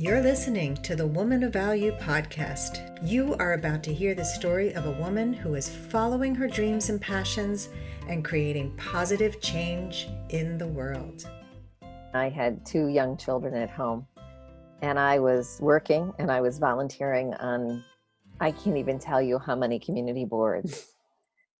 You're listening to the Woman of Value podcast. You are about to hear the story of a woman who is following her dreams and passions and creating positive change in the world. I had 2 young children at home, and I was working and I was volunteering on, I can't even tell you how many community boards.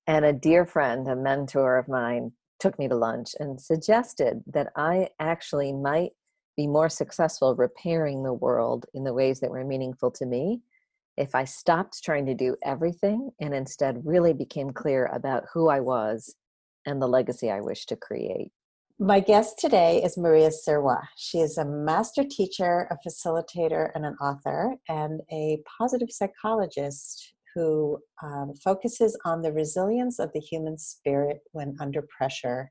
And a dear friend, a mentor of mine, took me to lunch and suggested that I actually might be more successful repairing the world in the ways that were meaningful to me if I stopped trying to do everything and instead really became clear about who I was and the legacy I wish to create. My guest today is Maria Sirois. She is a master teacher, a facilitator, and an author, and a positive psychologist who focuses on the resilience of the human spirit when under pressure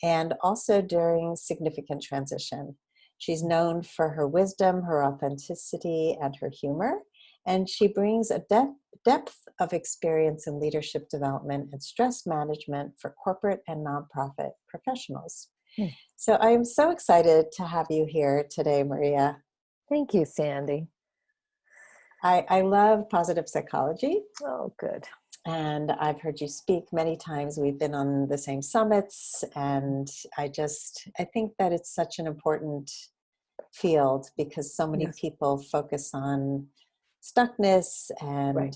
and also during significant transition. She's known for her wisdom, her authenticity, and her humor, and she brings a depth of experience in leadership development and stress management for corporate and nonprofit professionals. So I am so excited to have you here today, Maria. Thank you, Sandy. I love positive psychology. Oh, good. And I've heard you speak many times. We've been on the same summits, and I think that it's such an important field because so many people focus on stuckness and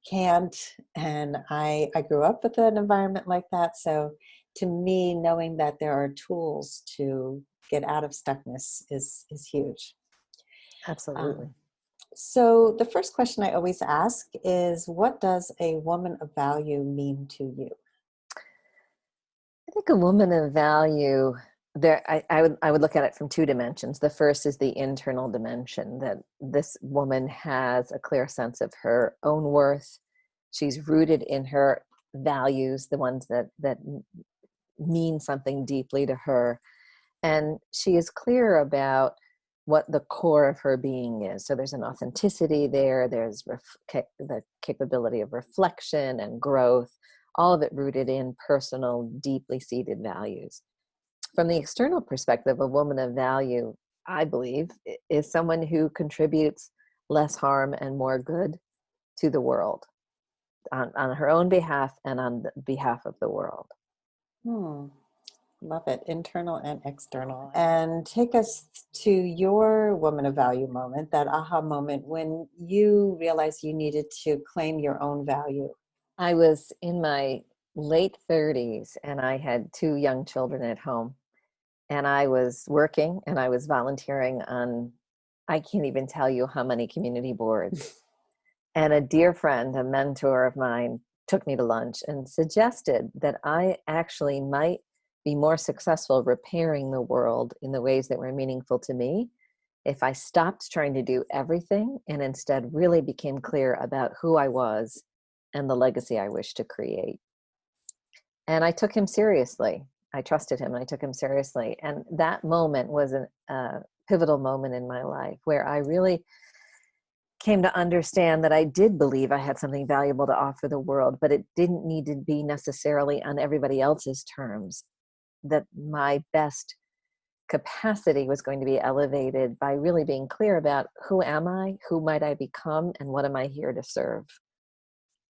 can't. And I grew up with an environment like that. So to me, knowing that there are tools to get out of stuckness is huge. Absolutely. So the first question I always ask is, what does a woman of value mean to you? I think a woman of value, I would look at it from 2 dimensions. The first is the internal dimension, that this woman has a clear sense of her own worth. She's rooted in her values, the ones that mean something deeply to her. And she is clear about what the core of her being is. So there's an authenticity there. There's the capability of reflection and growth, all of it rooted in personal, deeply seated values. From the external perspective, a woman of value, I believe, is someone who contributes less harm and more good to the world on her own behalf and on the behalf of the world. Love it. Internal and external. And take us to your woman of value moment, that aha moment when you realized you needed to claim your own value. I was in my late 30s and I had 2 young children at home, and I was working and I was volunteering on, I can't even tell you how many community boards. And a dear friend, a mentor of mine, took me to lunch and suggested that I actually might be more successful repairing the world in the ways that were meaningful to me if I stopped trying to do everything and instead really became clear about who I was and the legacy I wish to create. And I took him seriously. I trusted him and I took him seriously. And that moment was a pivotal moment in my life where I really came to understand that I did believe I had something valuable to offer the world, but it didn't need to be necessarily on everybody else's terms. That my best capacity was going to be elevated by really being clear about who am I, who might I become, and what am I here to serve.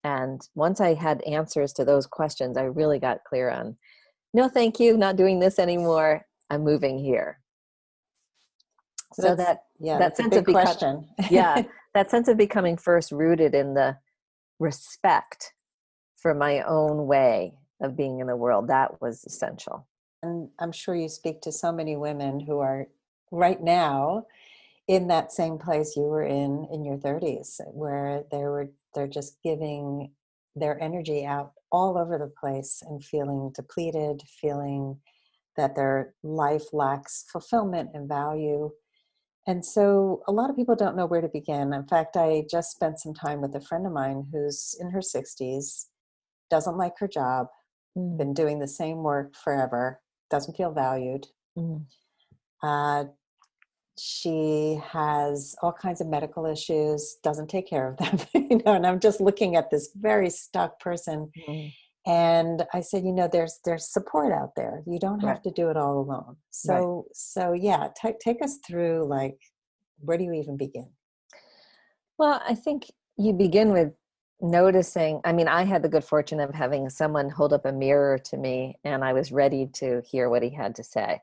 And once I had answers to those questions, I really got clear on, no, thank you, not doing this anymore. I'm moving here. So that sense of question. That sense of becoming first rooted in the respect for my own way of being in the world, that was essential. And I'm sure you speak to so many women who are right now in that same place you were in your 30s, where they're just giving their energy out all over the place and feeling depleted, feeling that their life lacks fulfillment and value. And so a lot of people don't know where to begin. In fact, I just spent some time with a friend of mine who's in her 60s, doesn't like her job, been doing the same work forever, doesn't feel valued. She has all kinds of medical issues, doesn't take care of them, and I'm just looking at this very stuck person. And I said, there's support out there. You don't have to do it all alone. So yeah, take us through like Where do you even begin? Well, I think you begin with noticing. I mean, I had the good fortune of having someone hold up a mirror to me, and I was ready to hear what he had to say.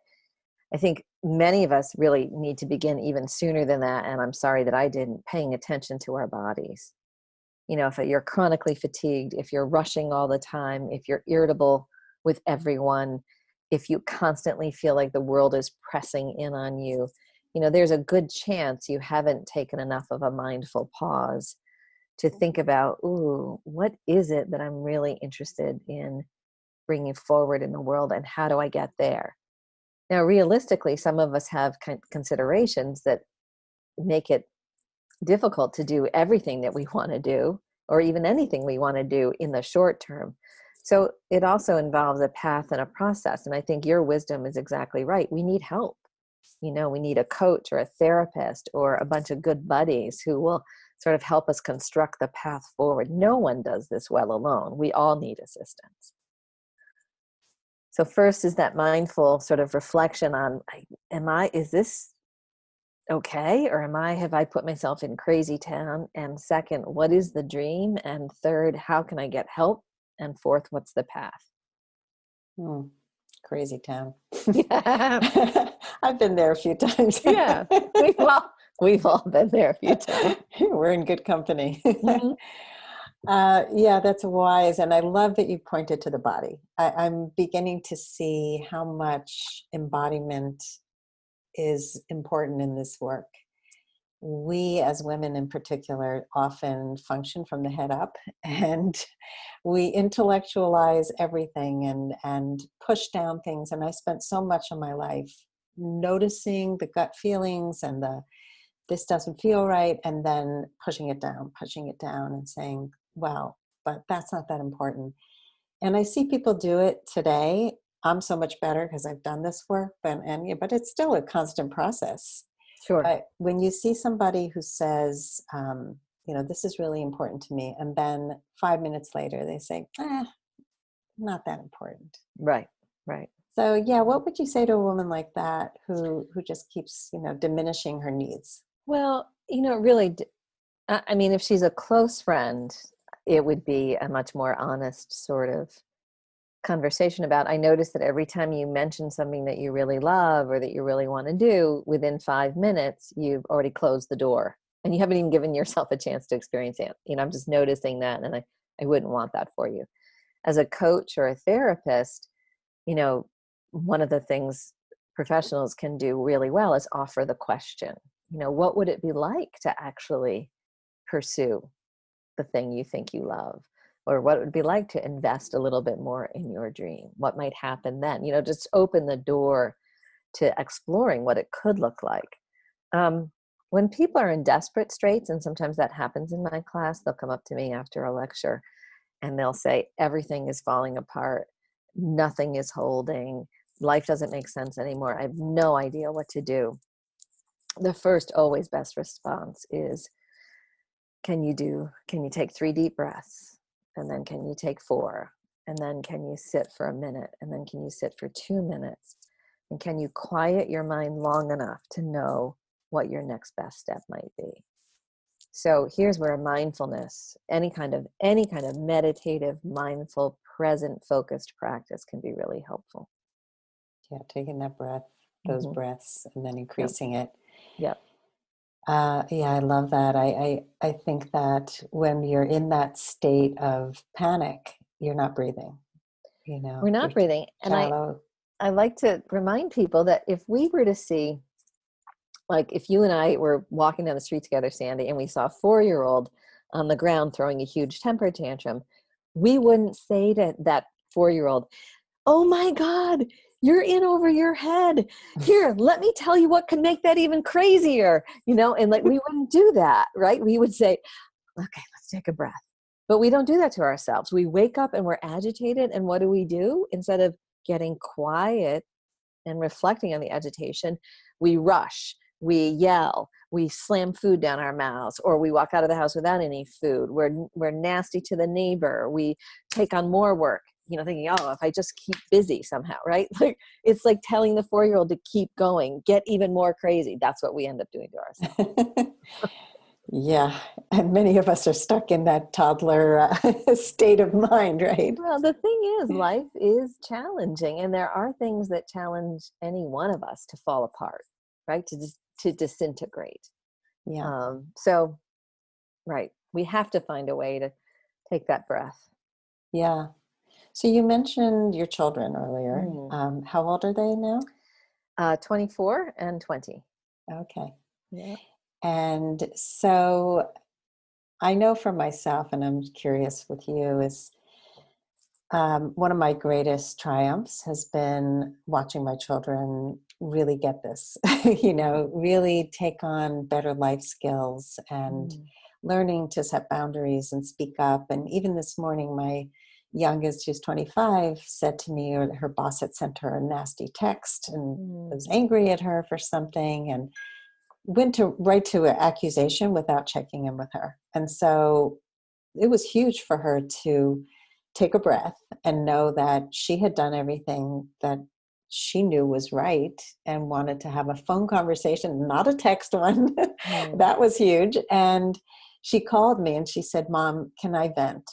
I think many of us really need to begin even sooner than that. And I'm sorry that I didn't, paying attention to our bodies. You know, if you're chronically fatigued, if you're rushing all the time, if you're irritable with everyone, if you constantly feel like the world is pressing in on you, you know, there's a good chance you haven't taken enough of a mindful pause to think about, ooh, what is it that I'm really interested in bringing forward in the world, and how do I get there? Now, realistically, some of us have considerations that make it difficult to do everything that we want to do, or even anything we want to do in the short term. So it also involves a path and a process. And I think your wisdom is exactly right. We need help. You know, we need a coach or a therapist or a bunch of good buddies who will sort of help us construct the path forward. No one does this well alone. We all need assistance. So first is that mindful sort of reflection on, is this okay? Or have I put myself in crazy town? And second, what is the dream? And third, how can I get help? And fourth, what's the path? Crazy town. Yeah. I've been there a few times. Yeah. We've all been there a few times. We're in good company. Mm-hmm. Yeah, that's wise. And I love that you pointed to the body. I'm beginning to see how much embodiment is important in this work. We as women in particular often function from the head up, and we intellectualize everything and push down things. And I spent so much of my life noticing the gut feelings and this doesn't feel right, and then pushing it down and saying, well, but that's not that important. And I see people do it today. I'm so much better because I've done this work, but it's still a constant process. Sure. But when you see somebody who says, this is really important to me, and then 5 minutes later they say, not that important. Right. So yeah, what would you say to a woman like that who just keeps, diminishing her needs? Well, really, I mean, if she's a close friend, it would be a much more honest sort of conversation about, I notice that every time you mention something that you really love or that you really want to do, within 5 minutes, you've already closed the door and you haven't even given yourself a chance to experience it. I'm just noticing that, and I wouldn't want that for you. As a coach or a therapist, one of the things professionals can do really well is offer the question, what would it be like to actually pursue the thing you think you love? Or what it would be like to invest a little bit more in your dream? What might happen then? Just open the door to exploring what it could look like. When people are in desperate straits, and sometimes that happens in my class, they'll come up to me after a lecture and they'll say, everything is falling apart. Nothing is holding. Life doesn't make sense anymore. I have no idea what to do. The first, always best response is, can you take 3 deep breaths? And then can you take 4? And then can you sit for a minute? And then can you sit for 2 minutes? And can you quiet your mind long enough to know what your next best step might be? So here's where mindfulness, any kind of meditative, mindful, present, focused practice can be really helpful. Yeah, taking that breath, those breaths, and then increasing it. Yep. Yeah, I love that. I think that when you're in that state of panic, you're not breathing. We're not breathing. And I like to remind people that if we were to see, like if you and I were walking down the street together, Sandy, and we saw a 4-year-old on the ground throwing a huge temper tantrum, we wouldn't say to that 4-year-old, oh my God, you're in over your head. Here, let me tell you what can make that even crazier, and like we wouldn't do that, right? We would say, okay, let's take a breath. But we don't do that to ourselves. We wake up and we're agitated, and what do? Instead of getting quiet and reflecting on the agitation, we rush, we yell, we slam food down our mouths, or we walk out of the house without any food. We're nasty to the neighbor. We take on more work. thinking, oh, if I just keep busy somehow, right? Like, it's like telling the 4-year-old to keep going, get even more crazy. That's what we end up doing to ourselves. Yeah, and many of us are stuck in that toddler state of mind, right? Well, the thing is, life is challenging, and there are things that challenge any one of us to fall apart, right? To disintegrate. Yeah, So, right, we have to find a way to take that breath. yeah. So you mentioned your children earlier. Mm. How old are they now? 24 and 20. Okay. Yeah. And so I know for myself, and I'm curious with you, is one of my greatest triumphs has been watching my children really get this, really take on better life skills and Mm. learning to set boundaries and speak up. And even this morning, my youngest, who's 25, said to me, or her boss had sent her a nasty text and Mm. was angry at her for something, and went right to an accusation without checking in with her. And so it was huge for her to take a breath and know that she had done everything that she knew was right and wanted to have a phone conversation, not a text one. Mm. That was huge. And she called me and she said, "Mom, can I vent?"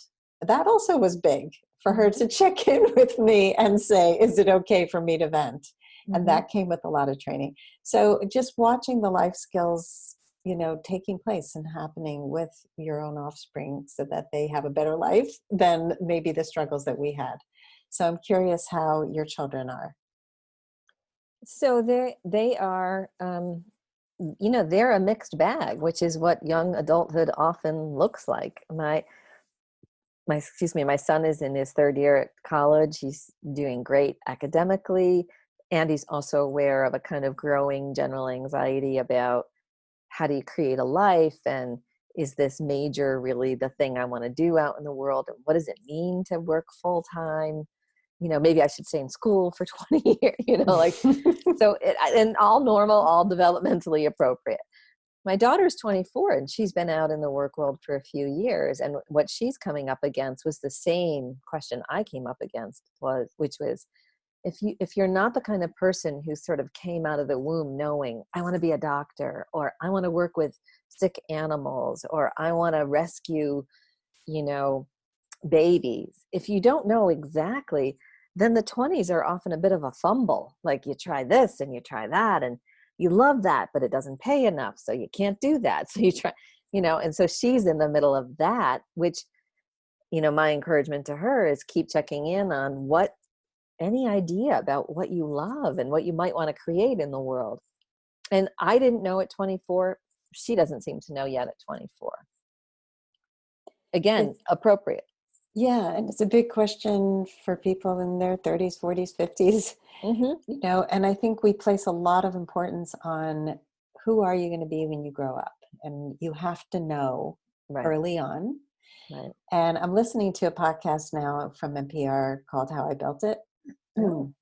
That also was big for her Mhm. to check in with me and say, "Is it okay for me to vent?" And Mhm. that came with a lot of training. So just watching the life skills, taking place and happening with your own offspring so that they have a better life than maybe the struggles that we had. So I'm curious how your children are. So they are, they're a mixed bag, which is what young adulthood often looks like. My son is in his 3rd year at college. He's doing great academically, and he's also aware of a kind of growing general anxiety about how do you create a life, and is this major really the thing I want to do out in the world, and what does it mean to work full time? Maybe I should stay in school for 20 years, so and all normal, all developmentally appropriate. My daughter's 24 and she's been out in the work world for a few years. And what she's coming up against was the same question I came up against, which was, if you're not the kind of person who sort of came out of the womb knowing I want to be a doctor, or I want to work with sick animals, or I want to rescue, you know, babies, if you don't know exactly, then the 20s are often a bit of a fumble. Like, you try this and you try that and you love that, but it doesn't pay enough, so you can't do that. So you try, and so she's in the middle of that, which, my encouragement to her is keep checking in on any idea about what you love and what you might want to create in the world. And I didn't know at 24. She doesn't seem to know yet at 24. Again, It's, appropriate. yeah, and it's a big question for people in their 30s, 40s, 50s, Mm-hmm. and I think we place a lot of importance on who are you going to be when you grow up? And you have to know Right. early on. Right. And I'm listening to a podcast now from NPR called How I Built It. Oh.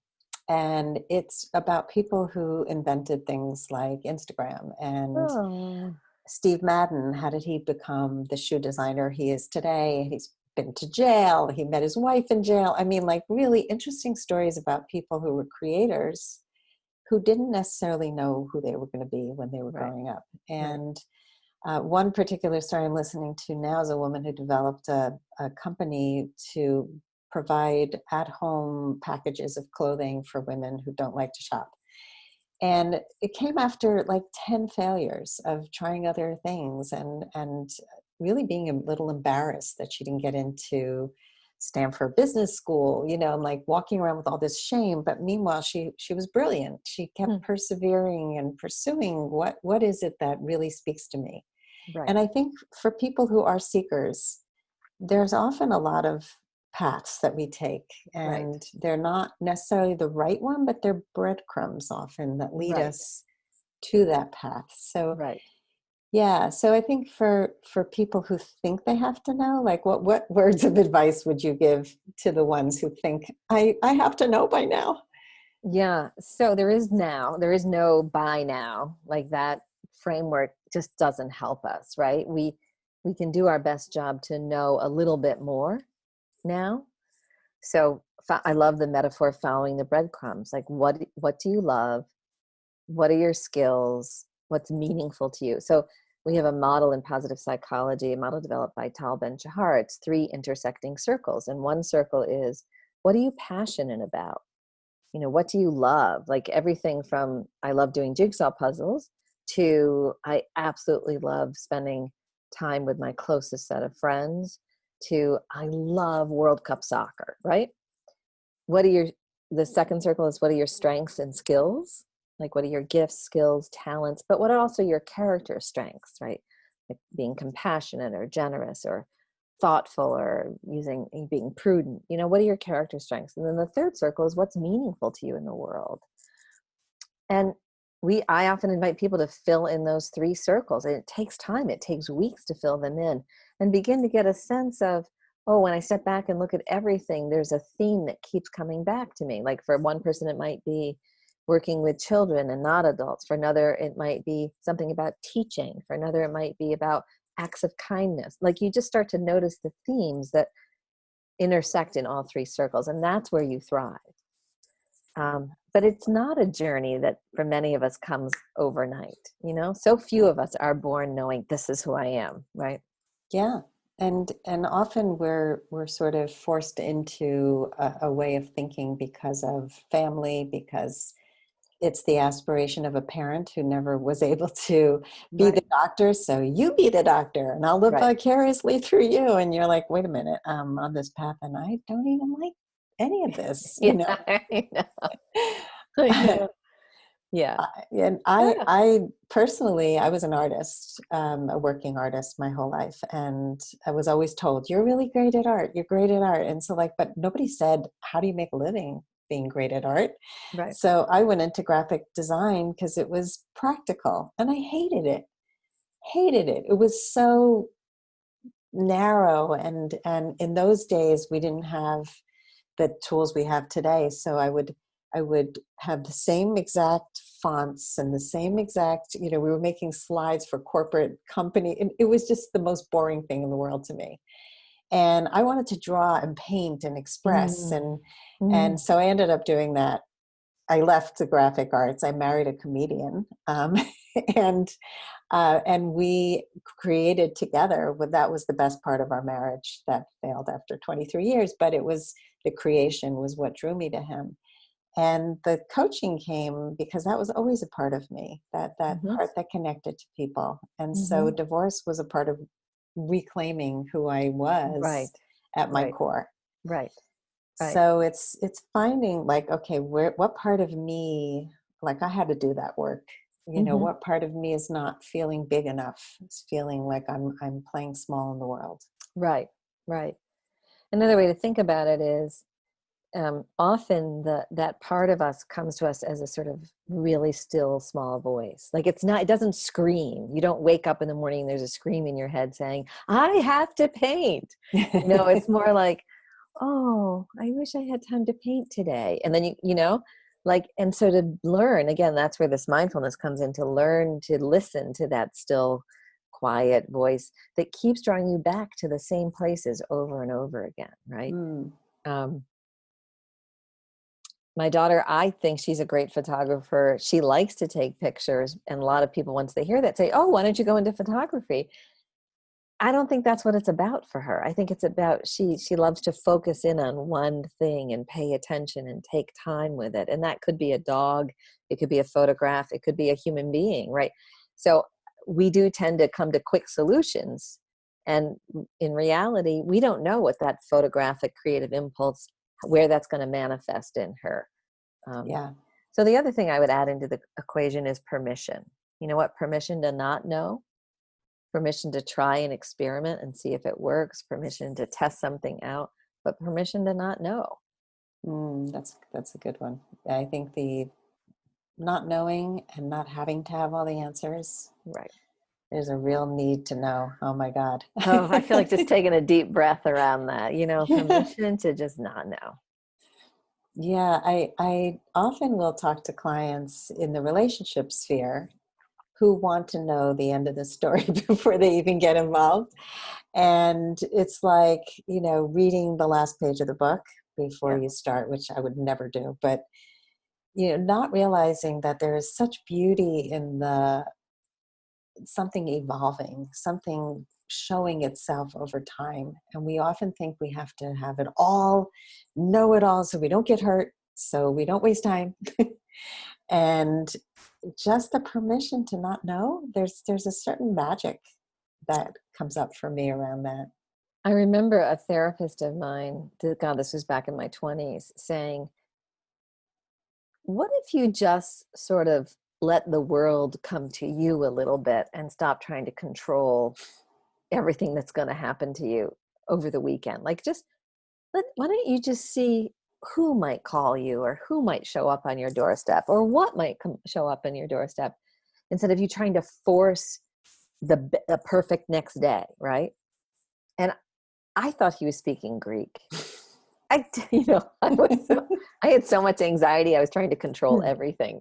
And it's about people who invented things like Instagram. And Oh. Steve Madden, how did he become the shoe designer he is today? He's been to jail. He met his wife in jail. I mean, like, really interesting stories about people who were creators who didn't necessarily know who they were going to be when they were Right. growing up. Right. And one particular story I'm listening to now is a woman who developed a company to provide at-home packages of clothing for women who don't like to shop. And it came after like 10 failures of trying other things and really being a little embarrassed that she didn't get into Stanford Business School, and like walking around with all this shame. But meanwhile, she was brilliant. She kept persevering and pursuing what is it that really speaks to me. Right. And I think for people who are seekers, there's often a lot of paths that we take, Right. and they're not necessarily the right one, but they're breadcrumbs often that lead Right. us to that path. So Right. yeah, so I think for people who think they have to know, like, what words of advice would you give to the ones who think I have to know by now? Yeah. So there is no by now. Like, that framework just doesn't help us, right? We can do our best job to know a little bit more now. So I love the metaphor of following the breadcrumbs. Like, what do you love? What are your skills? What's meaningful to you? So we have a model in positive psychology, a model developed by Tal Ben-Shahar. It's 3 intersecting circles. And one circle is, what are you passionate about? What do you love? Like everything from, I love doing jigsaw puzzles, to I absolutely love spending time with my closest set of friends, to I love World Cup soccer, right? The second circle is, what are your strengths and skills? Like, what are your gifts, skills, talents, but what are also your character strengths, right? Like being compassionate or generous or thoughtful or being prudent. What are your character strengths? And then the third circle is, what's meaningful to you in the world? And I often invite people to fill in those 3 circles, and it takes time. It takes weeks to fill them in and begin to get a sense of, oh, when I step back and look at everything, there's a theme that keeps coming back to me. Like for one person, it might be working with children and not adults. For another, it might be something about teaching. For another, it might be about acts of kindness. Like you just start to notice the themes that intersect in all 3 circles, and that's where you thrive. But it's not a journey that for many of us comes overnight. So few of us are born knowing this is who I am, right? Yeah. And often we're sort of forced into a way of thinking because of family, because it's the aspiration of a parent who never was able to be the doctor. So you be the doctor and I'll live vicariously through you. And you're like, wait a minute, I'm on this path and I don't even like any of this, you know? I know. Yeah. And I personally, I was an artist, a working artist my whole life. And I was always told, you're really great at art. You're great at art. And so but nobody said, how do you make a living being great at art? Right. So I went into graphic design because it was practical and I hated it. It was so narrow. And in those days we didn't have the tools we have today. So I would have the same exact fonts and the same exact, we were making slides for corporate company. And it was just the most boring thing in the world to me. And I wanted to draw and paint and express. And so I ended up doing that. I left the graphic arts. I married a comedian. And we created together. That was the best part of our marriage that failed after 23 years, but it was the creation was what drew me to him. And the coaching came because that was always a part of me, that part that connected to people. And so divorce was a part of reclaiming who I was at my core. Right. So it's finding like, okay, what part of me, like I had to do that work. What part of me is not feeling big enough? It's feeling like I'm playing small in the world. Right. Another way to think about it is, often that part of us comes to us as a sort of really still small voice. Like it doesn't scream. You don't wake up in the morning and there's a scream in your head saying, I have to paint. It's more like, oh, I wish I had time to paint today. And then and so to learn, again, that's where this mindfulness comes in, to learn to listen to that still quiet voice that keeps drawing you back to the same places over and over again, right? My daughter, I think she's a great photographer. She likes to take pictures. And a lot of people, once they hear that, say, oh, why don't you go into photography? I don't think that's what it's about for her. I think it's about, she loves to focus in on one thing and pay attention and take time with it. And that could be a dog. It could be a photograph. It could be a human being, right? So we do tend to come to quick solutions. And in reality, we don't know what that photographic creative impulse, where that's going to manifest in her. So the other thing I would add into the equation is permission. You know what? Permission to not know, permission to try and experiment and see if it works, permission to test something out, but permission to not know. That's a good one. I think the not knowing and not having to have all the answers. Right. There's a real need to know. Oh my God. Oh, I feel like just taking a deep breath around that, permission to just not know. Yeah, I often will talk to clients in the relationship sphere who want to know the end of the story before they even get involved. And it's like, reading the last page of the book before you start, which I would never do. But, not realizing that there is such beauty in the something evolving, something showing itself over time. And we often think we have to have it all, know it all, so we don't get hurt, so we don't waste time. And just the permission to not know, there's a certain magic that comes up for me around that. I remember a therapist of mine, God, this was back in my 20s, saying, what if you just sort of let the world come to you a little bit and stop trying to control everything that's going to happen to you over the weekend? Like, why don't you just see who might call you, or who might show up on your doorstep, or what might show up on your doorstep, instead of you trying to force the perfect next day, right? And I thought he was speaking Greek. I had so much anxiety. I was trying to control everything.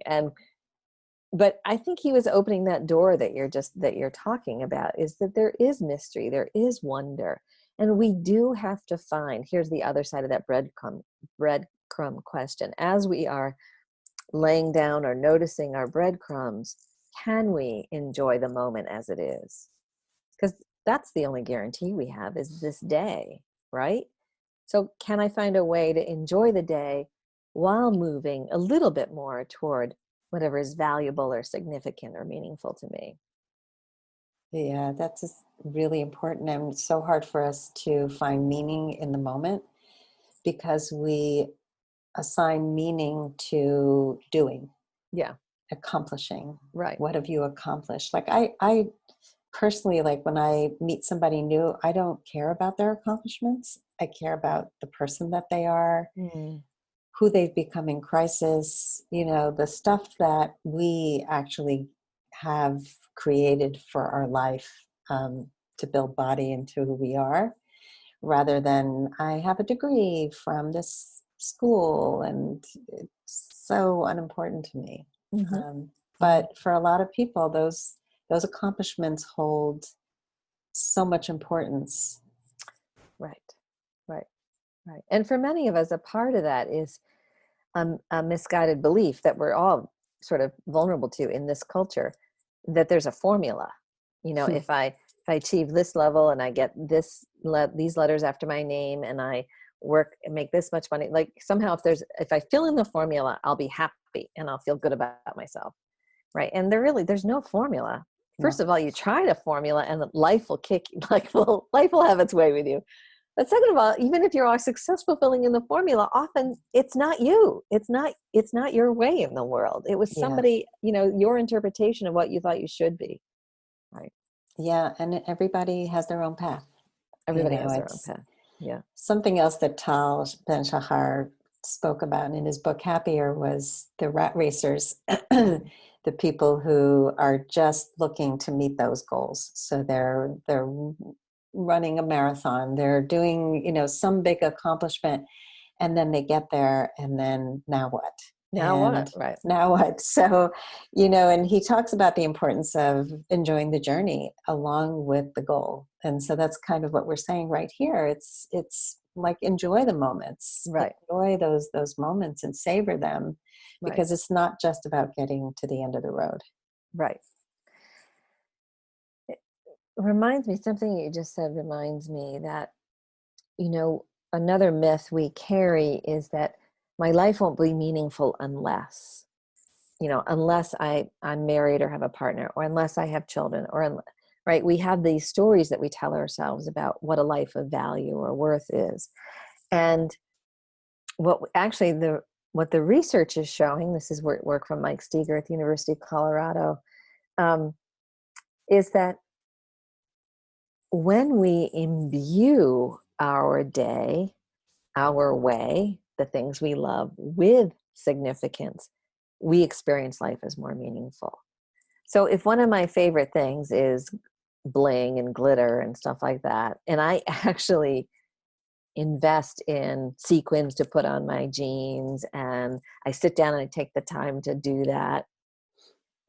But I think he was opening that door that you're talking about, is that there is mystery, there is wonder. And we do have to find, here's the other side of that breadcrumb question. As we are laying down or noticing our breadcrumbs, can we enjoy the moment as it is? Because that's the only guarantee we have, is this day, right? So can I find a way to enjoy the day while moving a little bit more toward whatever is valuable or significant or meaningful to me? Yeah, that's just really important. And it's so hard for us to find meaning in the moment because we assign meaning to doing, Yeah, accomplishing. right. What have you accomplished? Like I personally, like when I meet somebody new, I don't care about their accomplishments. I care about the person that they are, Mm, who they've become in crisis, the stuff that we actually have created for our life, to build body into who we are, rather than I have a degree from this school, and it's so unimportant to me. mm-hmm. But for a lot of people, those accomplishments hold so much importance. Right, right, right. And for many of us, a part of that is a misguided belief that we're all sort of vulnerable to in this culture, that there's a formula. If I achieve this level and I get these letters after my name, and I work and make this much money, like somehow if I fill in the formula, I'll be happy and I'll feel good about myself, right? And there's no formula. First No. of all, you try a formula and life will life will have its way with you. But second of all, even if you're successful filling in the formula, often it's not you. It's not your way in the world. It was Yeah. somebody, your interpretation of what you thought you should be. Right. Yeah, and everybody has their own path. Everybody has their own It's path. Yeah. something else that Tal Ben-Shahar spoke about in his book Happier was the rat racers, the people who are just looking to meet those goals. So they're running a marathon, they're doing, some big accomplishment, and then they get there, and then now what? Now what? Right. Now what? So, and he talks about the importance of enjoying the journey along with the goal. And so that's kind of what we're saying right here. It's like, enjoy the moments, Right. enjoy those moments and savor them, because it's not just about getting to the end of the road. Right. It reminds me, something you just said reminds me that, another myth we carry is that my life won't be meaningful unless I'm married or have a partner, or unless I have children, right? We have these stories that we tell ourselves about what a life of value or worth is. And what the research is showing, this is work from Mike Steger at the University of Colorado, is that when we imbue our day, our way, the things we love with significance, we experience life as more meaningful. So if one of my favorite things is bling and glitter and stuff like that, and I actually invest in sequins to put on my jeans, and I sit down and I take the time to do that,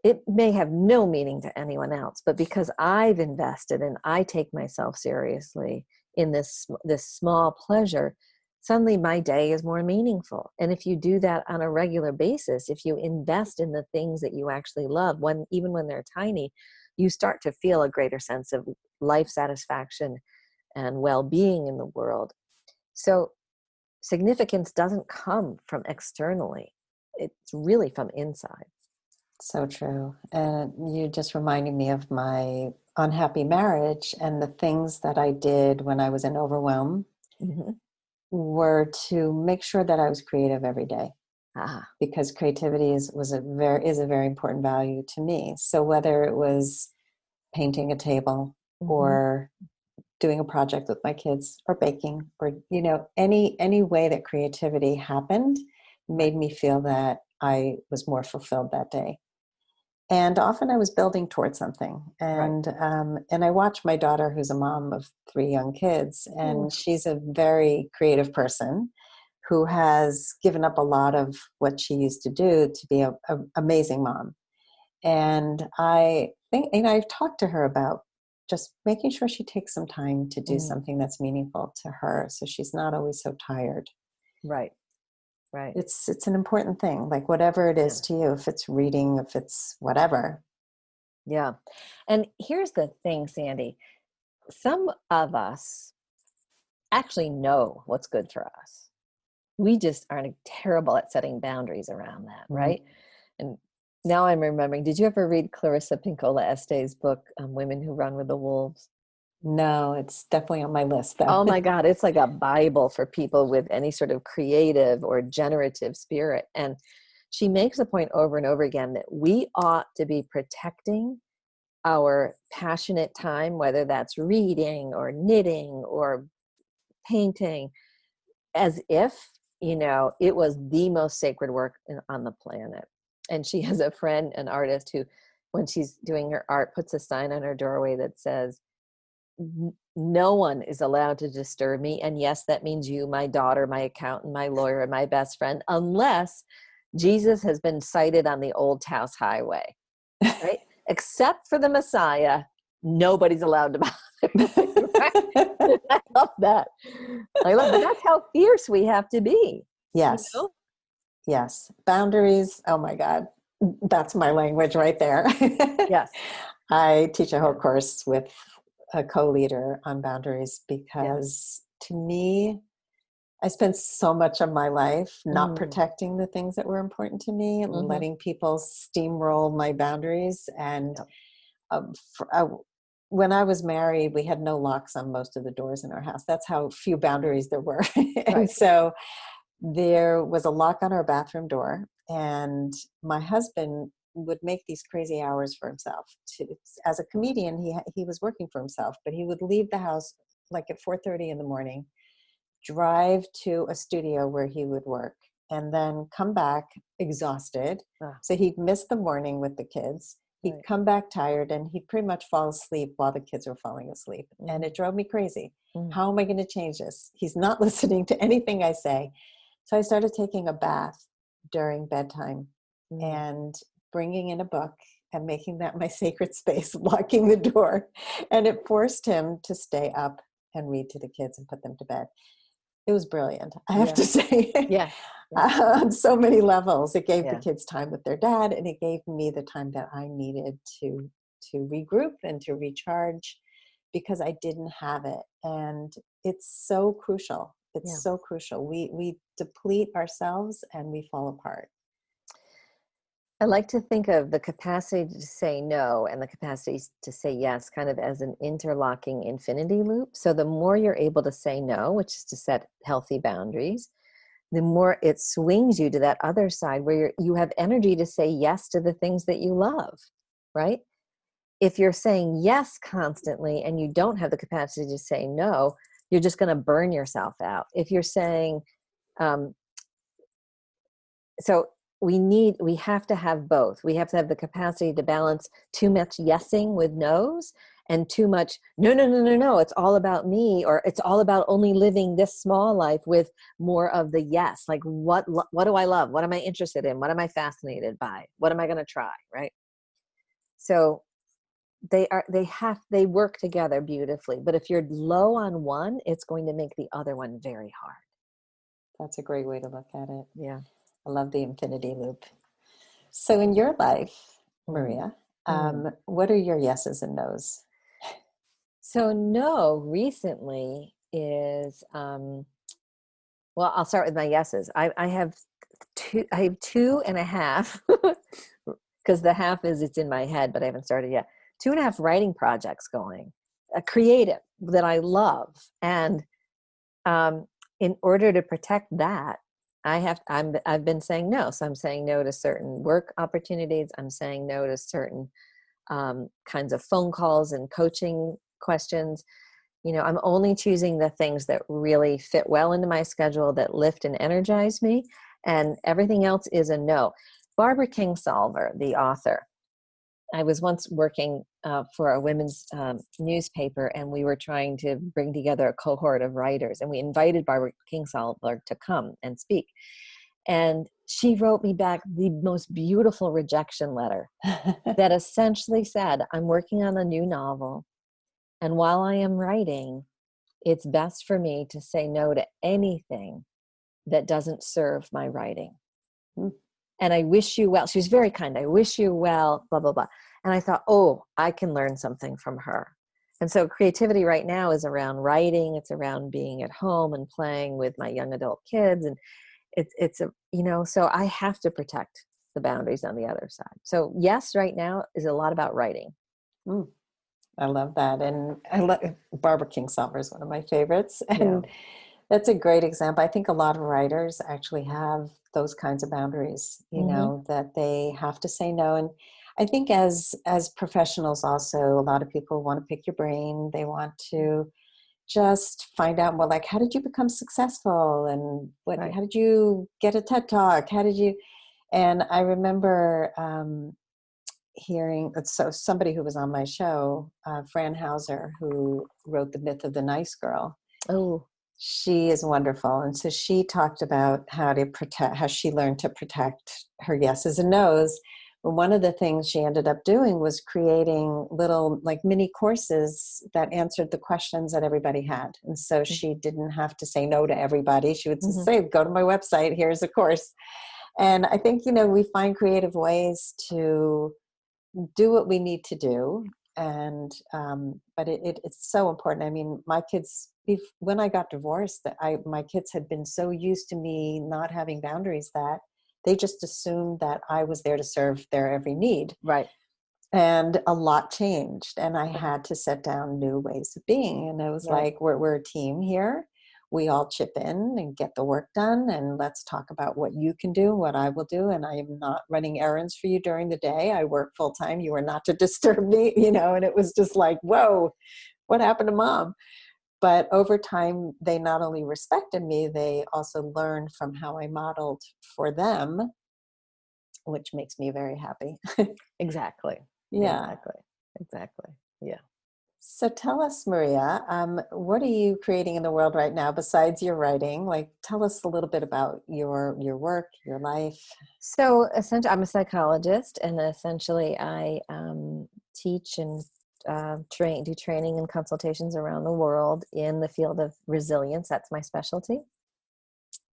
it may have no meaning to anyone else, but because I've invested and I take myself seriously in this small pleasure, suddenly my day is more meaningful. And if you do that on a regular basis, if you invest in the things that you actually love, even when they're tiny, you start to feel a greater sense of life satisfaction and well-being in the world. So significance doesn't come from externally. It's really from inside. So true. And you just reminded me of my unhappy marriage, and the things that I did when I was in overwhelm Mm-hmm. were to make sure that I was creative every day, Ah. because creativity is a very important value to me. So whether it was painting a table, Mm-hmm. or doing a project with my kids, or baking, or any way that creativity happened made me feel that I was more fulfilled that day. And often I was building towards something. Right. And I watched my daughter, who's a mom of 3 young kids, Mm. and she's a very creative person who has given up a lot of what she used to do to be a amazing mom. And I think, I've talked to her about just making sure she takes some time to do Mm. something that's meaningful to her, so she's not always so tired. Right. Right. It's an important thing, like whatever it Yeah. is to you, if it's reading, if it's whatever. Yeah. And here's the thing, Sandy. Some of us actually know what's good for us. We just are terrible at setting boundaries around that, Mm. right? And now I'm remembering, did you ever read Clarissa Pinkola Esté's book, Women Who Run with the Wolves? No, it's definitely on my list, though. Oh my God, it's like a Bible for people with any sort of creative or generative spirit. And she makes a point over and over again that we ought to be protecting our passionate time, whether that's reading or knitting or painting, as if, it was the most sacred work on the planet. And she has a friend, an artist, who, when she's doing her art, puts a sign on her doorway that says, no one is allowed to disturb me. And yes, that means you, my daughter, my accountant, my lawyer, and my best friend, unless Jesus has been sighted on the Old House Highway, right? Except for the Messiah, nobody's allowed to bother me. Right? I love that. But that's how fierce we have to be. Yes. Yes. Boundaries. Oh my God. That's my language right there. Yes. I teach a whole course with a co-leader on boundaries, because to me, I spent so much of my life not protecting the things that were important to me, letting people steamroll my boundaries. And when I was married, we had no locks on most of the doors in our house. That's how few boundaries there were. And so there was a lock on our bathroom door, and my husband would make these crazy hours for himself. As a comedian, he was working for himself, but he would leave the house like at 4:30 in the morning, drive to a studio where he would work, and then come back exhausted. So he'd miss the morning with the kids. He'd come back tired, and he'd pretty much fall asleep while the kids were falling asleep. And it drove me crazy. How am I going to change this? He's not listening to anything I say. So I started taking a bath during bedtime and bringing in a book and making that my sacred space, locking the door. And it forced him to stay up and read to the kids and put them to bed. It was brilliant, I have to say. On so many levels. It gave the kids time with their dad, and it gave me the time that I needed to regroup and to recharge, because I didn't have it. And it's so crucial. It's so crucial. We deplete ourselves and we fall apart. I like to think of the capacity to say no and the capacity to say yes kind of as an interlocking infinity loop. So the more you're able to say no, which is to set healthy boundaries, the more it swings you to that other side where you have energy to say yes to the things that you love, right? If you're saying yes constantly and you don't have the capacity to say no, you're just going to burn yourself out. If you're saying, so we have to have both. We have to have the capacity to balance too much yesing with no's and too much no, it's all about me, or it's all about only living this small life, with more of the yes. Like what do I love? What am I interested in? What am I fascinated by? What am I going to try, right? So they work together beautifully. But if you're low on one, it's going to make the other one very hard. That's a great way to look at it. Yeah. I love the infinity loop. So in your life, Mm. Maria, Mm. what are your yeses and nos? So no, recently is well, I'll start with my yeses. I have two and a half because the half is it's in my head, but I haven't started yet. 2.5 writing projects going, creative that I love, and in order to protect that, I've been saying no. So I'm saying no to certain work opportunities. I'm saying no to certain kinds of phone calls and coaching questions. I'm only choosing the things that really fit well into my schedule, that lift and energize me, and everything else is a no. Barbara Kingsolver, the author, I was once working for a women's newspaper, and we were trying to bring together a cohort of writers, and we invited Barbara Kingsolver to come and speak. And she wrote me back the most beautiful rejection letter that essentially said, I'm working on a new novel, and while I am writing, it's best for me to say no to anything that doesn't serve my writing. Mm. And I wish you well. She was very kind. I wish you well, blah, blah, blah. And I thought, oh, I can learn something from her. And so creativity right now is around writing. It's around being at home and playing with my young adult kids. And so I have to protect the boundaries on the other side. So yes, right now is a lot about writing. Mm. I love that. And I love Barbara Kingsolver is one of my favorites. Yeah. And that's a great example. I think a lot of writers actually have those kinds of boundaries, that they have to say no. And I think as professionals also, a lot of people want to pick your brain. They want to just find out more, like, how did you become successful? And Right. how did you get a TED Talk? And I remember hearing, so somebody who was on my show, Fran Hauser, who wrote The Myth of the Nice Girl. Oh, She is wonderful. And so she talked about how she learned to protect her yeses and nos. But one of the things she ended up doing was creating little, like, mini courses that answered the questions that everybody had. And so she didn't have to say no to everybody. She would just say, go to my website, here's a course. And I think, we find creative ways to do what we need to do. And but it's so important. I mean, my kids, when I got divorced, my kids had been so used to me not having boundaries that they just assumed that I was there to serve their every need. right. And a lot changed, and I had to set down new ways of being. And I was Right. like, we're a team here. We all chip in and get the work done, and let's talk about what you can do, what I will do. And I am not running errands for you during the day. I work full time. You are not to disturb me, and it was just like, whoa, what happened to mom? But over time, they not only respected me, they also learned from how I modeled for them, which makes me very happy. Exactly. Yeah. Exactly. Yeah. So tell us, Maria, what are you creating in the world right now besides your writing? Like, tell us a little bit about your work, your life. So essentially, I'm a psychologist, and essentially I teach and do training and consultations around the world in the field of resilience. That's my specialty.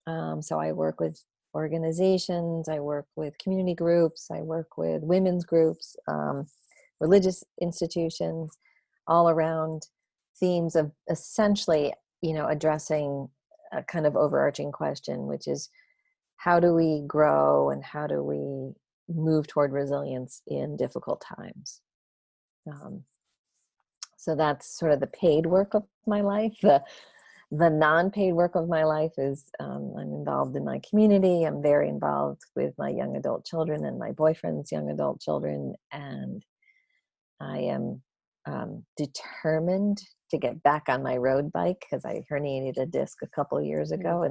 So I work with organizations, I work with community groups, I work with women's groups, religious institutions, all around themes of essentially, addressing a kind of overarching question, which is how do we grow and how do we move toward resilience in difficult times? So that's sort of the paid work of my life. The non-paid work of my life is I'm involved in my community. I'm very involved with my young adult children and my boyfriend's young adult children. And I am determined to get back on my road bike because I herniated a disc a couple of years ago.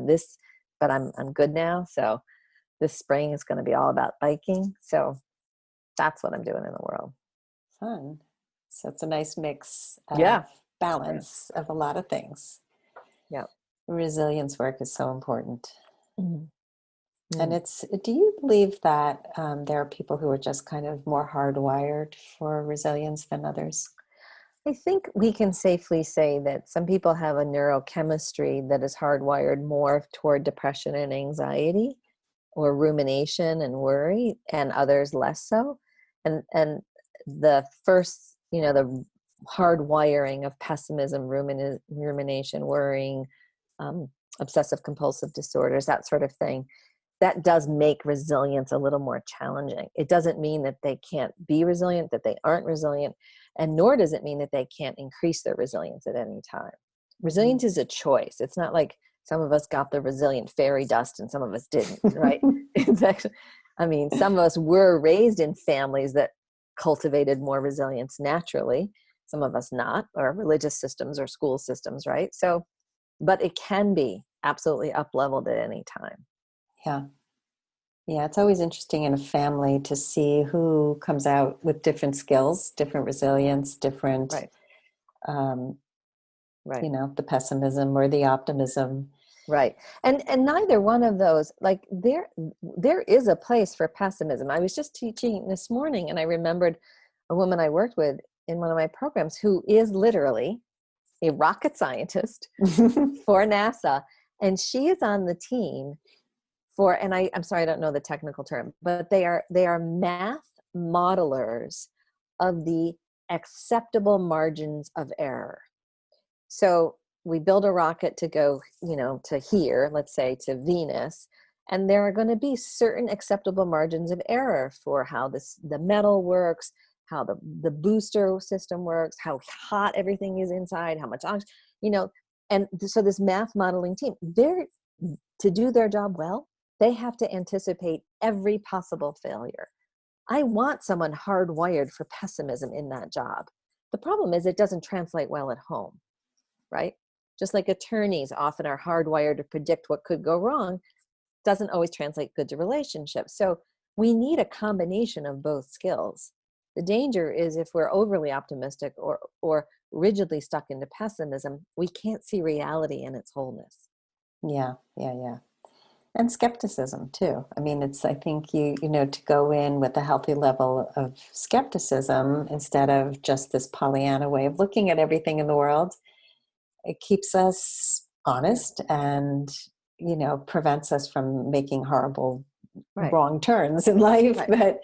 But I'm good now. So this spring is going to be all about biking. So that's what I'm doing in the world. Fun. So it's a nice mix of Yeah. balance of a lot of things. Yeah. Resilience work is so important. Mm-hmm. And do you believe that there are people who are just kind of more hardwired for resilience than others? I think we can safely say that some people have a neurochemistry that is hardwired more toward depression and anxiety or rumination and worry, and others less so. And the first, the hard wiring of pessimism, rumination, worrying, um, obsessive compulsive disorders, that sort of thing, that does make resilience a little more challenging. It doesn't mean that they can't be resilient, that they aren't resilient, and nor does it mean that they can't increase their resilience at any time. Resilience is a choice. It's not like some of us got the resilient fairy dust and some of us didn't, right? It's actually, some of us were raised in families that cultivated more resilience naturally, some of us not, or religious systems or school systems, right? So, but it can be absolutely up-leveled at any time. Yeah. Yeah, it's always interesting in a family to see who comes out with different skills, different resilience, different, Right. um, Right. the pessimism or the optimism. Right. And neither one of those, like there is a place for pessimism. I was just teaching this morning and I remembered a woman I worked with in one of my programs who is literally a rocket scientist for NASA. And she is on the team for, and I'm sorry, I don't know the technical term, but they are math modelers of the acceptable margins of error. So we build a rocket to go, to here, let's say to Venus, and there are going to be certain acceptable margins of error for how the metal works, how the booster system works, how hot everything is inside, how much oxygen, and so this math modeling team, to do their job well, they have to anticipate every possible failure. I want someone hardwired for pessimism in that job. The problem is it doesn't translate well at home. Right? Just like attorneys often are hardwired to predict what could go wrong, doesn't always translate good to relationships. So we need a combination of both skills. The danger is if we're overly optimistic or rigidly stuck into pessimism, we can't see reality in its wholeness. Yeah. And skepticism too. I think to go in with a healthy level of skepticism instead of just this Pollyanna way of looking at everything in the world. It keeps us honest and, prevents us from making horrible, wrong turns in life. Right. But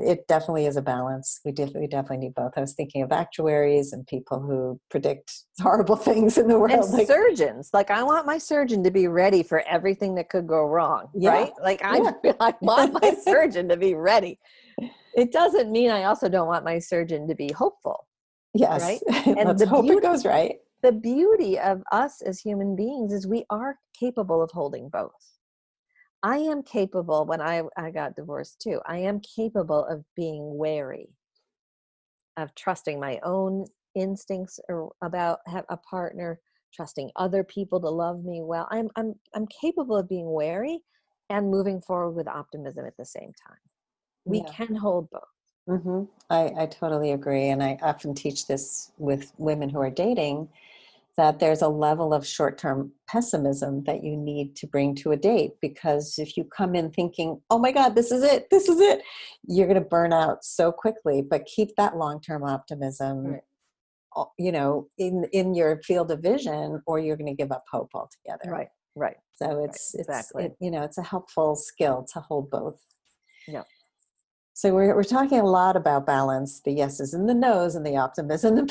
it definitely is a balance. We definitely need both. I was thinking of actuaries and people who predict horrible things in the world. And surgeons, I want my surgeon to be ready for everything that could go wrong, right? I want my surgeon to be ready. It doesn't mean I also don't want my surgeon to be hopeful. Yes. Right? And let's hope it goes right. The beauty of us as human beings is we are capable of holding both. I am capable, when I got divorced too, I am capable of being wary, of trusting my own instincts about a partner, trusting other people to love me well. I'm capable of being wary and moving forward with optimism at the same time. We can hold both. Mm-hmm. I totally agree. And I often teach this with women who are dating, that there's a level of short-term pessimism that you need to bring to a date, because if you come in thinking, oh my God, this is it, you're going to burn out so quickly. But keep that long-term optimism, in your field of vision, or you're going to give up hope altogether. Right. So exactly. it's a helpful skill to hold both. Yeah. So we're talking a lot about balance, the yeses and the nos, and the optimism, the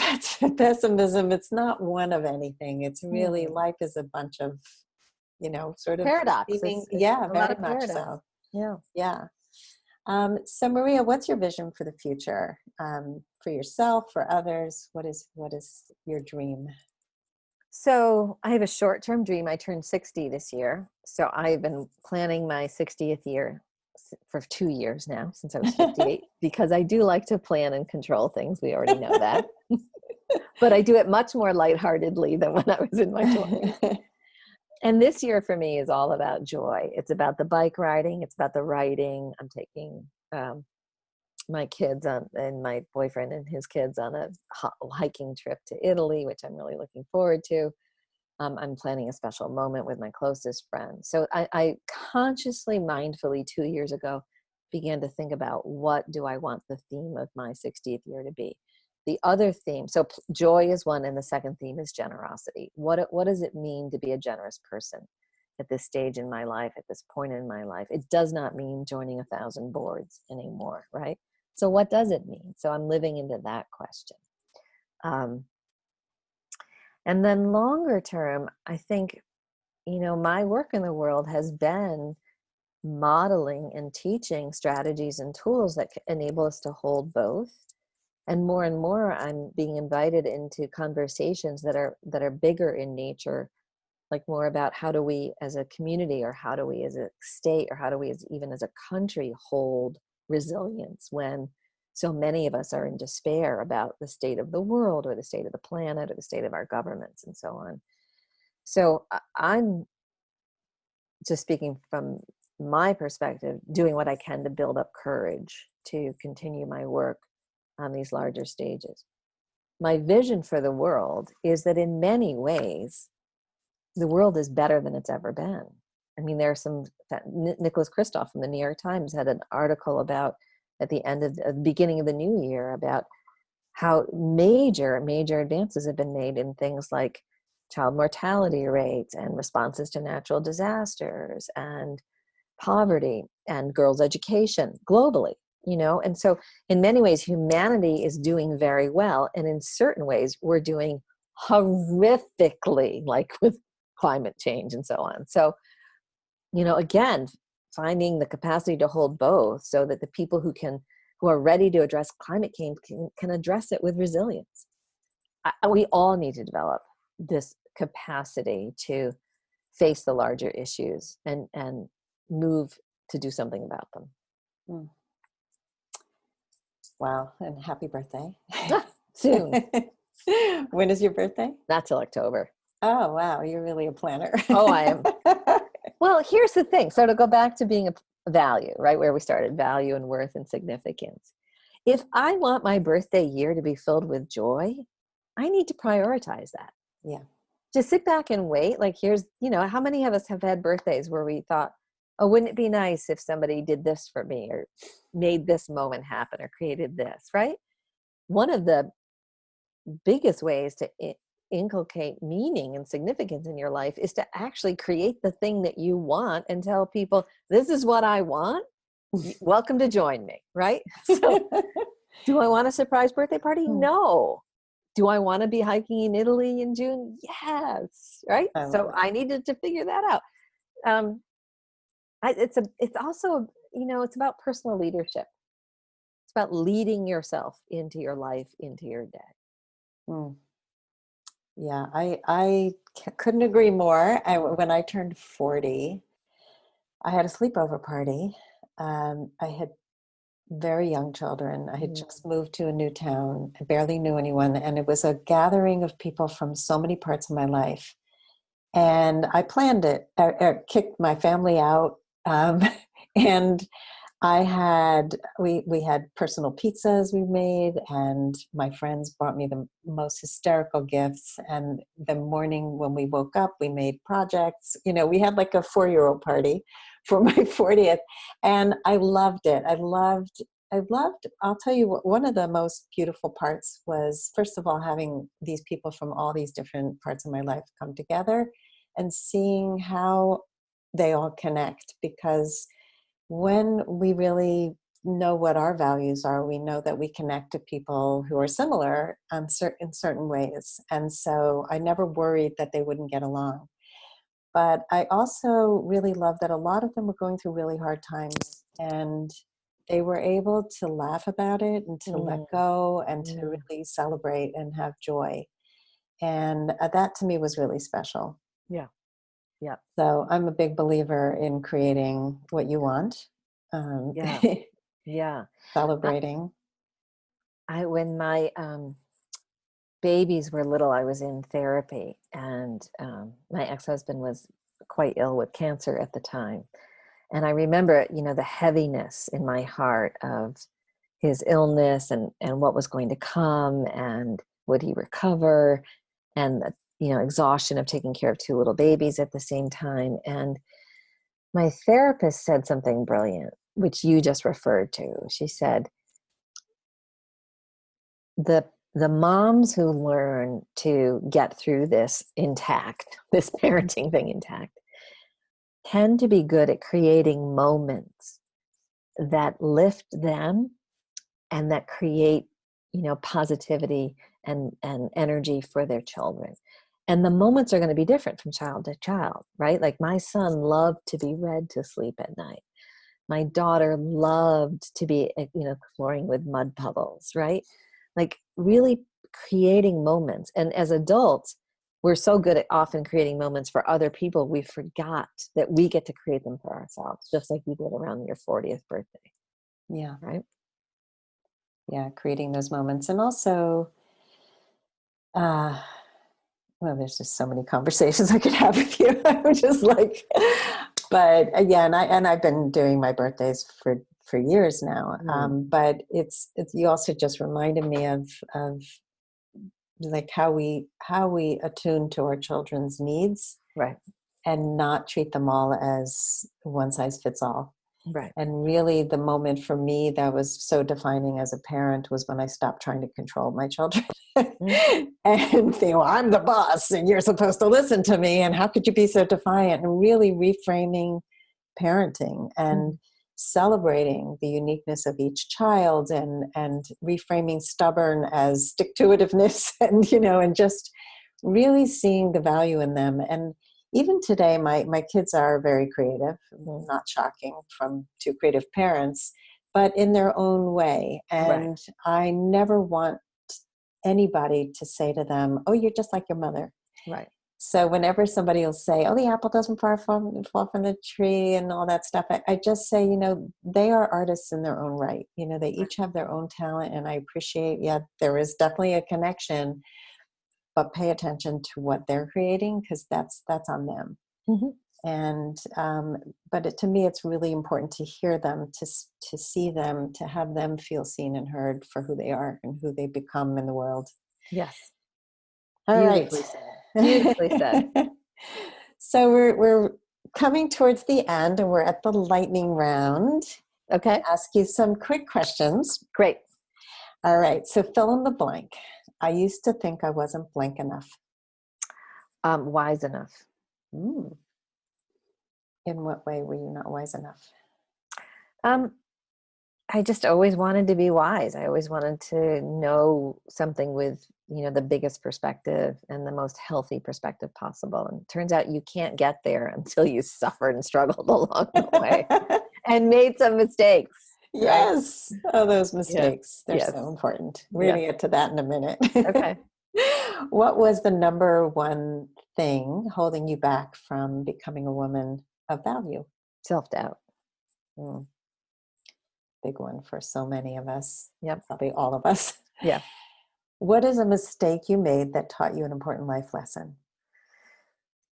pessimism. It's not one of anything. It's really, life is a bunch of, sort of paradox. It's very much paradox. so. Yeah. So Maria, what's your vision for the future? For yourself, for others? What is your dream? So I have a short-term dream. I turned 60 this year. So I've been planning my 60th year for 2 years now, since I was 58, because I do like to plan and control things. We already know that. But I do it much more lightheartedly than when I was in my 20s. And this year for me is all about joy. It's about the bike riding. It's about the writing. I'm taking my kids and my boyfriend and his kids on a hiking trip to Italy, which I'm really looking forward to. I'm planning a special moment with my closest friends. So I consciously, mindfully 2 years ago began to think about, what do I want the theme of my 60th year to be? the other theme, so joy is one, and the second theme is generosity. What does it mean to be a generous person at this stage in my life, at this point in my life? It does not mean joining 1,000 boards anymore, right? So what does it mean? So I'm living into that question. And then longer term, I think, my work in the world has been modeling and teaching strategies and tools that enable us to hold both. And more, I'm being invited into conversations that are bigger in nature, like more about how do we as a community, or how do we as a state, or how do we even as a country hold resilience when so many of us are in despair about the state of the world, or the state of the planet, or the state of our governments, and so on. So I'm just speaking from my perspective, doing what I can to build up courage to continue my work on these larger stages. My vision for the world is that in many ways, the world is better than it's ever been. I mean, there are some, Nicholas Kristof from the New York Times had an article about, at the end of the beginning of the new year, about how major advances have been made in things like child mortality rates and responses to natural disasters and poverty and girls' education globally, and so in many ways humanity is doing very well, and in certain ways we're doing horrifically, like with climate change and so on. So again, finding the capacity to hold both, so that the people who are ready to address climate change can address it with resilience. We all need to develop this capacity to face the larger issues and move to do something about them. Mm. Wow, and happy birthday. Soon. When is your birthday? Not till October. Oh, wow, you're really a planner. Oh, I am. Well, here's the thing. So to go back to being a value, right, where we started, value and worth and significance. If I want my birthday year to be filled with joy, I need to prioritize that. Yeah. Just sit back and wait. Like, here's, how many of us have had birthdays where we thought, oh, wouldn't it be nice if somebody did this for me, or made this moment happen, or created this, right? One of the biggest ways to inculcate meaning and significance in your life is to actually create the thing that you want and tell people, this is what I want. Welcome to join me, right? So do I want a surprise birthday party? No. Do I want to be hiking in Italy in June? Yes. Right. So I needed to figure that out. It's also, it's about personal leadership. It's about leading yourself into your life, into your day. Mm. Yeah, I couldn't agree more. When I turned 40, I had a sleepover party. I had very young children. I had just moved to a new town. I barely knew anyone. And it was a gathering of people from so many parts of my life. And I planned it. I kicked my family out. And we had personal pizzas we made, and my friends brought me the most hysterical gifts. And the morning when we woke up, we made projects. We had like a 4-year-old party for my 40th, and I loved it. I loved, I'll tell you what, one of the most beautiful parts was, first of all, having these people from all these different parts of my life come together and seeing how they all connect. Because when we really know what our values are, we know that we connect to people who are similar in certain ways. And so I never worried that they wouldn't get along. But I also really love that a lot of them were going through really hard times, and they were able to laugh about it and to let go and to really celebrate and have joy. And that to me was really special. Yeah. Yeah. So I'm a big believer in creating what you want. Yeah. Yeah. Celebrating. When my babies were little, I was in therapy, and my ex-husband was quite ill with cancer at the time. And I remember, the heaviness in my heart of his illness and what was going to come, and would he recover, and the, exhaustion of taking care of 2 little babies at the same time. And my therapist said something brilliant, which you just referred to. She said, the the moms who learn to get through this intact, this parenting thing intact, tend to be good at creating moments that lift them and that create, positivity and energy for their children. And the moments are going to be different from child to child, right? Like my son loved to be read to sleep at night. My daughter loved to be, exploring with mud puddles, right? Like really creating moments. And as adults, we're so good at often creating moments for other people, we forgot that we get to create them for ourselves, just like you did around your 40th birthday. Yeah. Right? Yeah, creating those moments. And also, well, there's just so many conversations I could have with you. I'm just like, but again, I've been doing my birthdays for years now. But it's you also just reminded me of like how we attune to our children's needs, Right. and not treat them all as one size fits all. Right. And really the moment for me that was so defining as a parent was when I stopped trying to control my children and think, well, I'm the boss and you're supposed to listen to me. And how could you be so defiant? And really reframing parenting and celebrating the uniqueness of each child, and reframing stubborn as stick-to-itiveness, and just really seeing the value in them. And even today, my kids are very creative, not shocking from two creative parents, but in their own way. And I never want anybody to say to them, oh, you're just like your mother. Right. So whenever somebody will say, oh, the apple doesn't fall from the tree and all that stuff, I just say, they are artists in their own right. They each have their own talent, and I appreciate, there is definitely a connection, but pay attention to what they're creating, because that's on them. And but to me, it's really important to hear them, to see them, to have them feel seen and heard for who they are and who they become in the world. Yes. All right. Beautifully said. Beautifully said. So we're coming towards the end, and we're at the lightning round. Okay. I'll ask you some quick questions. Great. All right. So fill in the blank. I used to think I wasn't blank enough. Wise enough. In what way were you not wise enough? I just always wanted to be wise. I always wanted to know something with, the biggest perspective and the most healthy perspective possible. And it turns out you can't get there until you suffered and struggled along the way and made some mistakes. Yes. Right? Oh, those mistakes. Yes. They're so important. We're going to get to that in a minute. Okay. What was the number one thing holding you back from becoming a woman of value? Self-doubt. Big one for so many of us. Yep. Probably all of us. Yeah. What is a mistake you made that taught you an important life lesson?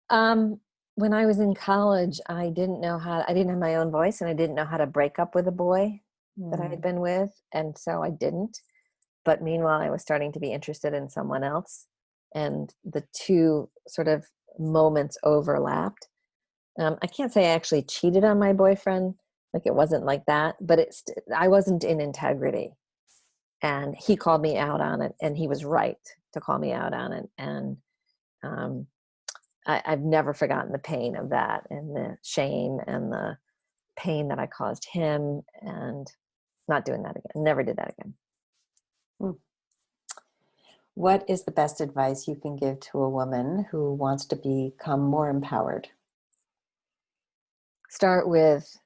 When I was in college, I didn't have my own voice, and I didn't know how to break up with a boy that I had been with. And so I didn't. But meanwhile, I was starting to be interested in someone else. And the two sort of moments overlapped. I can't say I actually cheated on my boyfriend. Like it wasn't like that, but I wasn't in integrity. And he called me out on it, and he was right to call me out on it. And I've never forgotten the pain of that, and the shame and the pain that I caused him, and not doing that again. Never did that again. What is the best advice you can give to a woman who wants to become more empowered? Start with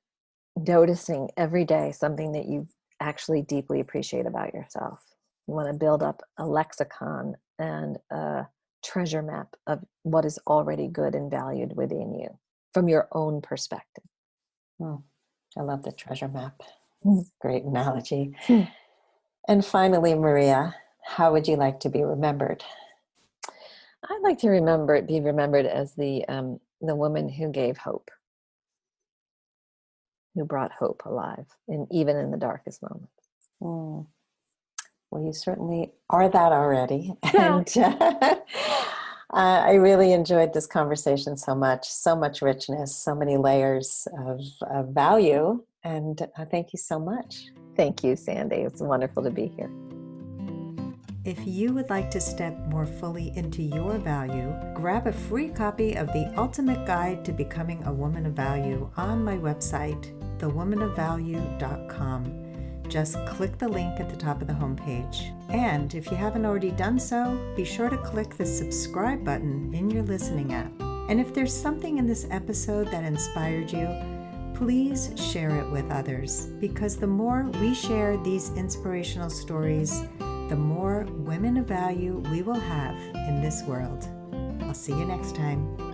noticing every day something that you actually deeply appreciate about yourself. You want to build up a lexicon and a treasure map of what is already good and valued within you from your own perspective. I love the treasure map. Great analogy. And finally, Maria, how would you like to be remembered? I'd like to be remembered as the woman who gave hope, who brought hope alive, and even in the darkest moments. Well, you certainly are that already. And I really enjoyed this conversation so much richness, so many layers of value. And thank you so much. Thank you, Sandy. It's wonderful to be here. If you would like to step more fully into your value, grab a free copy of The Ultimate Guide to Becoming a Woman of Value on my website, thewomanofvalue.com. Just click the link at the top of the homepage. And if you haven't already done so, be sure to click the subscribe button in your listening app. And if there's something in this episode that inspired you, please share it with others, because the more we share these inspirational stories, the more women of value we will have in this world. I'll see you next time.